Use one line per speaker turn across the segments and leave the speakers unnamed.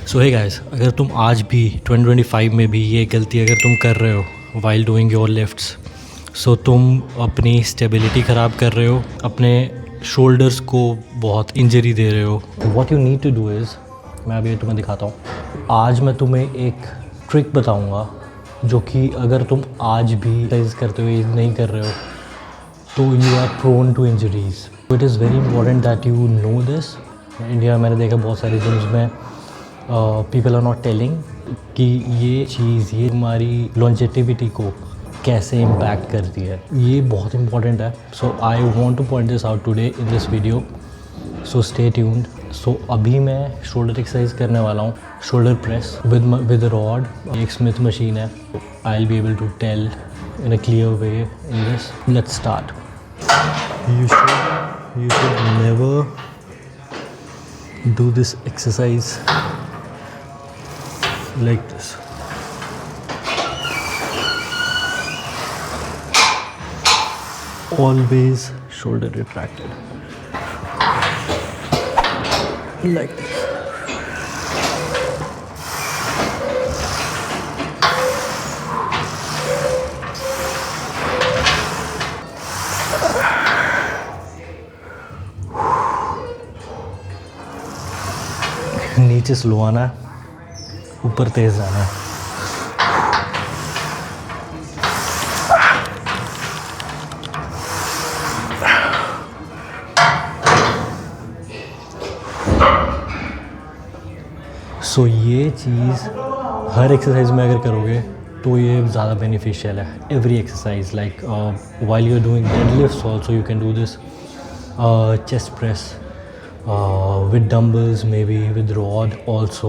सो hey guys, अगर तुम आज भी 2025 में भी ये गलती अगर तुम कर रहे हो वाइल डूइंग योर लिफ्ट्स, सो तुम अपनी स्टेबिलिटी ख़राब कर रहे हो, अपने शोल्डर्स को बहुत इंजरी दे रहे हो। What you need to do is, मैं अभी तुम्हें दिखाता हूँ। आज मैं तुम्हें एक ट्रिक बताऊँगा जो कि अगर तुम आज भी एक्सरसाइज करते हुए नहीं कर रहे हो तो you are prone to injuries. It is very important that you know this. India में मैंने देखा बहुत सारे जिम्स में पीपल आर नॉट टेलिंग कि ये चीज़ ये हमारी लॉन्जेटिविटी को कैसे इम्पैक्ट करती है। ये बहुत इंपॉर्टेंट है। So I want to point this out today in this video, so stay tuned. So अभी मैं शोल्डर एक्सरसाइज करने वाला हूँ, शोल्डर प्रेस विद रॉड। एक स्मिथ मशीन है। I will be able to tell in a clear way in this. Let's start. You should never do this exercise like this. Always shoulder retracted like this. नीचे slow आना है, ऊपर तेज जाना है। सो ये चीज़ हर exercise में अगर करोगे तो ये ज़्यादा बेनिफिशियल है। Every exercise like while you are doing deadlifts also you can do this, chest press with dumbbells, maybe with rod also।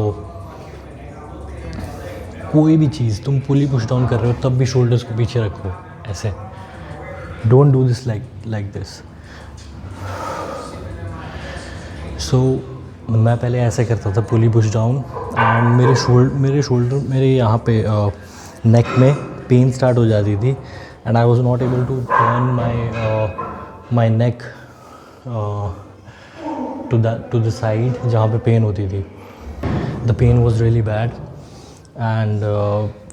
कोई भी चीज़ तुम पुली पुश डाउन कर रहे हो तब भी शोल्डर्स को पीछे रखो ऐसे। Don't do this like this. So मैं पहले ऐसे करता था पुली पुश डाउन, एंड मेरे यहाँ पे नेक में पेन स्टार्ट हो जाती थी, and I was not able to turn my neck to the side जहाँ पे पेन होती थी। The pain was really bad and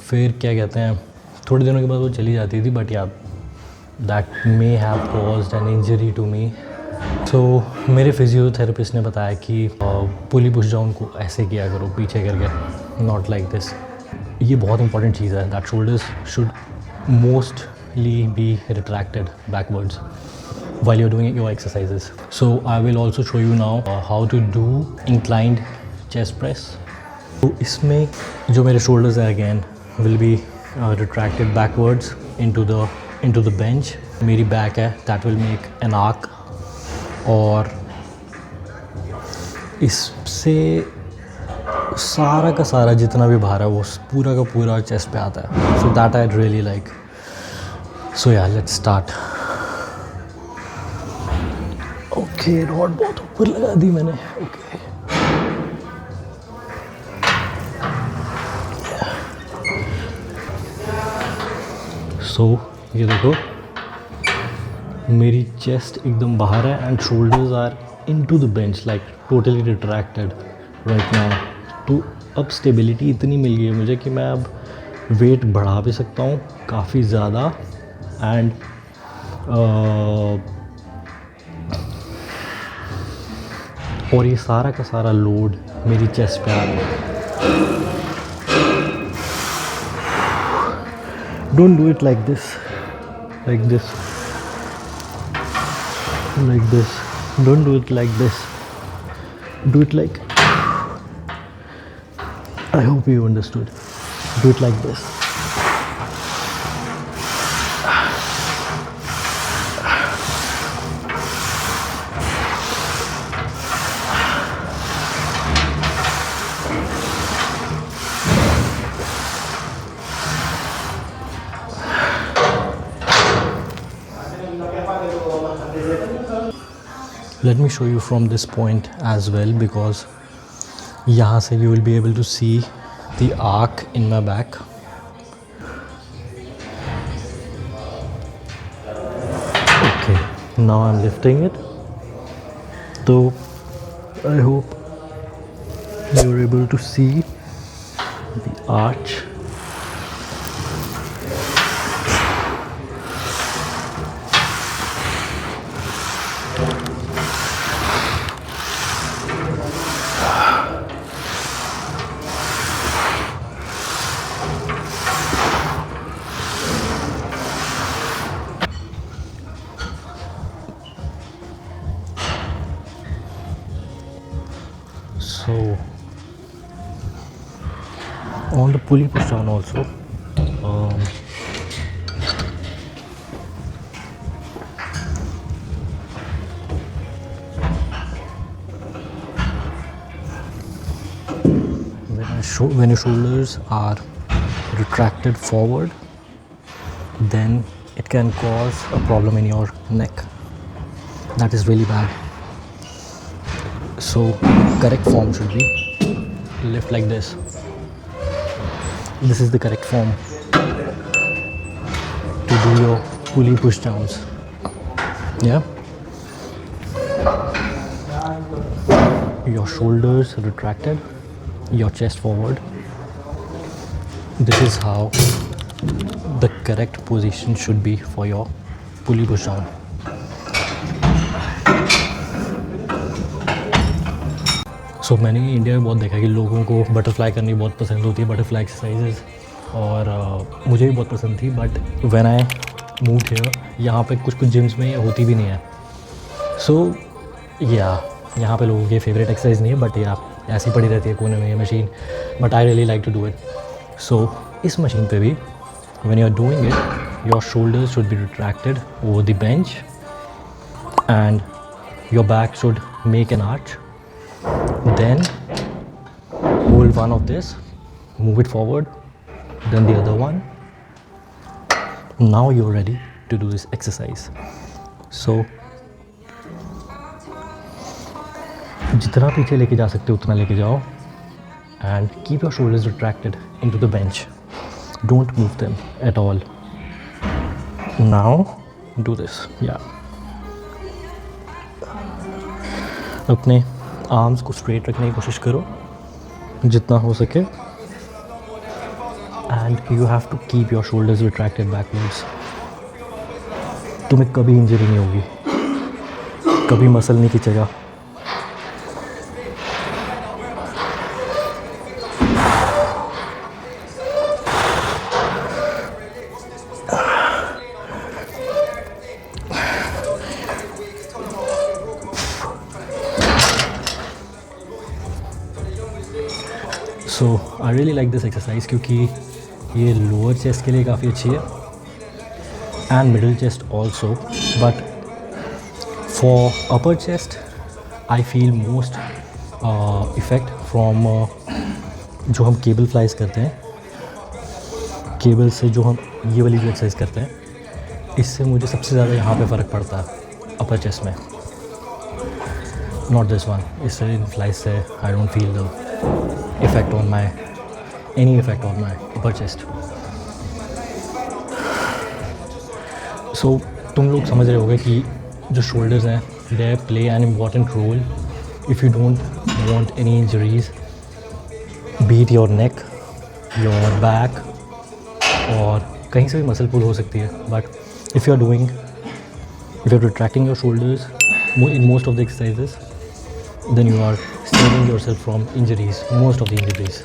फिर क्या कहते हैं, थोड़े दिनों के बाद वो चली जाती थी, बट या that may have caused an injury to me। So मेरे फिजियोथेरेपिस्ट ने बताया कि पुली पुश डाउन को ऐसे किया करो, पीछे करके, not like this। ये बहुत इंपॉर्टेंट चीज़ है, that shoulders should mostly be retracted backwards while you're doing your exercises। So I will also show you now how to do inclined chest press। तो इसमें जो मेरे shoulders हैं again will be retracted backwards into the bench। मेरी back है that will make an arc, और इससे सारा का सारा जितना भी भार है वो पूरा का पूरा chest पे आता है। So that I'd really like। So yeah, let's start। Okay, rod बहुत ऊपर लगा दी मैंने। ओके, सो ये देखो मेरी चेस्ट एकदम बाहर है and shoulders are into the bench, like totally retracted right now. तो अब स्टेबिलिटी इतनी मिल गई है मुझे कि मैं अब वेट बढ़ा भी सकता हूँ काफ़ी ज़्यादा, एंड और ये सारा का सारा लोड मेरी चेस्ट पे आ रहा है। Don't do it like this don't do it like this, do it like, I hope you understood, do it like this. Let me show you from this point as well, because यहाँ से you will be able to see the arc in my back। Okay, now I'm lifting it। तो I hope you're able to see the arch. So on the pulley push down also, when your shoulders are retracted forward, then it can cause a problem in your neck. That is really bad. So correct form should be lift like this. This is the correct form to do your pulley push downs. Yeah. Your shoulders retracted, your chest forward. This is how the correct position should be for your pulley push down. सो मैंने India में बहुत देखा कि लोगों को butterfly करनी बहुत पसंद होती है, बटरफ्लाई एक्सरसाइजेज, और मुझे भी बहुत पसंद थी, but when I moved here, यहाँ पे कुछ जिम्स में होती भी नहीं है. सो यहाँ पे लोगों की फेवरेट एक्सरसाइज नहीं है, बट ऐसी पड़ी रहती है कोने में ये machine, but I really like to do it. So इस मशीन पे भी when you are doing it, your shoulders should be retracted over the bench and your back should make an arch. Then hold one of this, move it forward, then the other one. Now you're ready to do this exercise. So जितना पीछे लेके जा सकते हो उतना लेके जाओ, and keep your shoulders retracted into the bench. Don't move them at all. Now do this. Yeah. अपने आर्म्स को स्ट्रेट रखने की कोशिश करो जितना हो सके, and you have to keep your shoulders retracted backwards. तुम्हें कभी इंजरी नहीं होगी, कभी मसल नहीं खींचेगा. So I really like this exercise क्योंकि ये लोअर चेस्ट के लिए काफ़ी अच्छी है and middle chest also, but for upper chest I feel most effect from जो हम केबल फ्लाइज करते हैं, केबल से जो हम ये वाली जो एक्सरसाइज करते हैं, इससे मुझे सबसे ज़्यादा यहाँ पे फ़र्क पड़ता है अपर चेस्ट में. नॉट दिस वन, इससे इन फ्लाइज से I don't feel the effect on my upper chest. So तुम लोग समझ रहे होगे कि जो shoulders हैं, they play an important role if you don't want any injuries, be it your neck, your back, और कहीं से भी muscle pull हो सकती है. But if you're retracting your shoulders in most of the exercises, then you are saving yourself from injuries, most of the injuries.